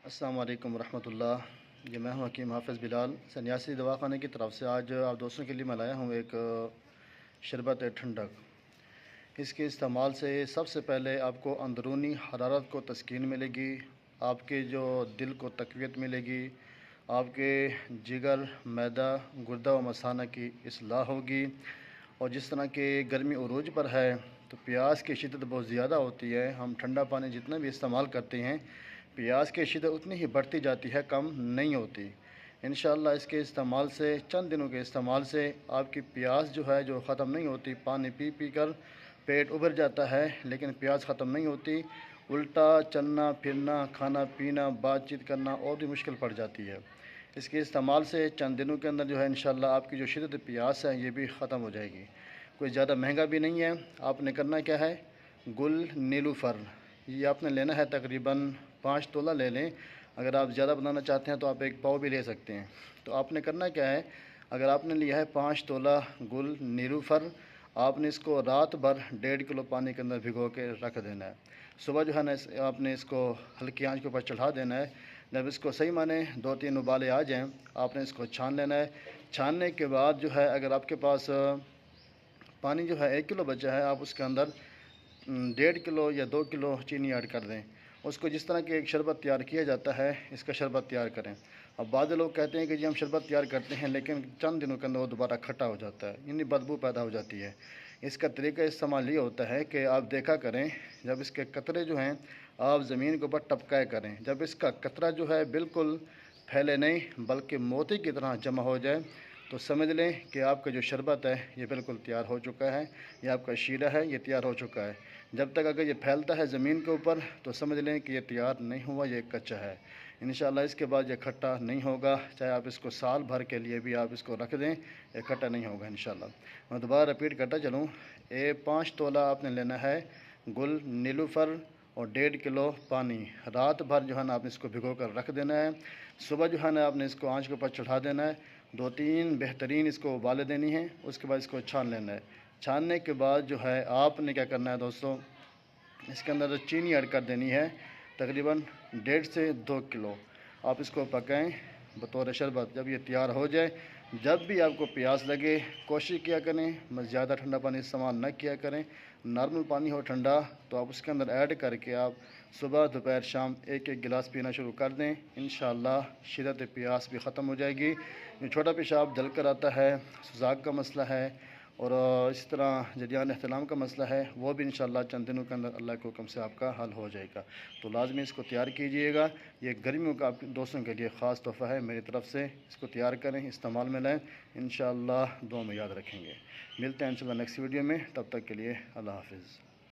السلام علیکم ورحمۃ اللہ۔ میں ہوں حکیم حافظ بلال سنیاسی دواخانے کی طرف سے۔ آج آپ دوستوں کے لیے میں لایا ہوں ایک شربت ٹھنڈک۔ اس کے استعمال سے سب سے پہلے آپ کو اندرونی حرارت کو تسکین ملے گی، آپ کے جو دل کو تقویت ملے گی، آپ کے جگر، معدہ، گردہ و مثانہ کی اصلاح ہوگی۔ اور جس طرح کہ گرمی عروج پر ہے تو پیاس کی شدت بہت زیادہ ہوتی ہے، ہم ٹھنڈا پانی جتنا بھی استعمال کرتے ہیں پیاس کی شدت اتنی ہی بڑھتی جاتی ہے، کم نہیں ہوتی۔ انشاءاللہ اس کے استعمال سے، چند دنوں کے استعمال سے آپ کی پیاس جو ہے جو ختم نہیں ہوتی، پانی پی پی کر پیٹ ابھر جاتا ہے لیکن پیاس ختم نہیں ہوتی، الٹا چلنا پھرنا، کھانا پینا، بات چیت کرنا اور بھی مشکل پڑ جاتی ہے۔ اس کے استعمال سے چند دنوں کے اندر جو ہے انشاءاللہ آپ کی جو شدت پیاس ہے یہ بھی ختم ہو جائے گی۔ کوئی زیادہ مہنگا بھی نہیں ہے، آپ نے کرنا کیا ہے، گل نیلوفر یہ آپ نے لینا ہے، تقریباً 5 تولہ لے لیں۔ اگر آپ زیادہ بنانا چاہتے ہیں تو آپ 1 پاؤ بھی لے سکتے ہیں۔ تو آپ نے کرنا کیا ہے، اگر آپ نے لیا ہے 5 تولہ گل نیلوفر، آپ نے اس کو رات بھر 1.5 کلو پانی کے اندر بھگو کے رکھ دینا ہے۔ صبح جو ہے نا آپ نے اس کو ہلکی آنچ کے اوپر چڑھا دینا ہے۔ جب اس کو صحیح معنی 2-3 ابالے آ جائیں آپ نے اس کو چھان لینا ہے۔ چھاننے کے بعد جو ہے اگر آپ کے پاس پانی جو ہے 1 کلو بچا ہے، آپ اس کے اندر 1.5 کلو یا 2 کلو چینی ایڈ کر دیں۔ اس کو جس طرح کہ ایک شربت تیار کیا جاتا ہے اس کا شربت تیار کریں۔ اب بعض لوگ کہتے ہیں کہ جی ہم شربت تیار کرتے ہیں لیکن چند دنوں کے اندر وہ دوبارہ کھٹا ہو جاتا ہے، یعنی بدبو پیدا ہو جاتی ہے۔ اس کا طریقہ استعمال یہ ہوتا ہے کہ آپ دیکھا کریں، جب اس کے قطرے جو ہیں آپ زمین کے اوپر ٹپکائے کریں، جب اس کا قطرہ جو ہے بالکل پھیلے نہیں بلکہ موتی کی طرح جمع ہو جائے تو سمجھ لیں کہ آپ کا جو شربت ہے یہ بالکل تیار ہو چکا ہے، یہ آپ کا شیرہ ہے یہ تیار ہو چکا ہے۔ جب تک اگر یہ پھیلتا ہے زمین کے اوپر تو سمجھ لیں کہ یہ تیار نہیں ہوا، یہ کچا ہے۔ انشاءاللہ اس کے بعد یہ کھٹا نہیں ہوگا، چاہے آپ اس کو سال بھر کے لیے بھی آپ اس کو رکھ دیں یہ کھٹا نہیں ہوگا انشاءاللہ۔ میں دوبارہ رپیٹ کرتا چلوں، 5 تولہ آپ نے لینا ہے گل نیلوفر اور 1.5 کلو پانی، رات بھر جو ہے نا آپ نے اس کو بھگو کر رکھ دینا ہے۔ صبح جو ہے نا آپ نے اس کو آنچ کے اوپر چڑھا دینا ہے، 2-3 بہترین اس کو ابالے دینی ہیں، اس کے بعد اس کو چھان لینا ہے۔ چھاننے کے بعد جو ہے آپ نے کیا کرنا ہے دوستوں، اس کے اندر چینی ایڈ کر دینی ہے، تقریباً 1.5 سے 2 کلو۔ آپ اس کو پکائیں بطور شربت۔ جب یہ تیار ہو جائے، جب بھی آپ کو پیاس لگے کوشش کیا کریں زیادہ ٹھنڈا پانی استعمال نہ کیا کریں، نارمل پانی ہو ٹھنڈا تو آپ اس کے اندر ایڈ کر کے آپ صبح دوپہر شام 1-1 گلاس پینا شروع کر دیں۔ انشاءاللہ شدت پیاس بھی ختم ہو جائے گی۔ یہ چھوٹا پیشاب جل کر آتا ہے، سوزاک کا مسئلہ ہے اور اس طرح جریان احتلام کا مسئلہ ہے، وہ بھی انشاءاللہ چند دنوں کے اندر اللہ کے حکم سے آپ کا حل ہو جائے گا۔ تو لازمی اس کو تیار کیجئے گا، یہ گرمیوں کا آپ دوستوں کے لیے خاص تحفہ ہے میری طرف سے۔ اس کو تیار کریں، استعمال میں لیں، انشاءاللہ دعا میں یاد رکھیں گے۔ ملتے ہیں انشاءاللہ نیکسٹ ویڈیو میں، تب تک کے لیے اللہ حافظ۔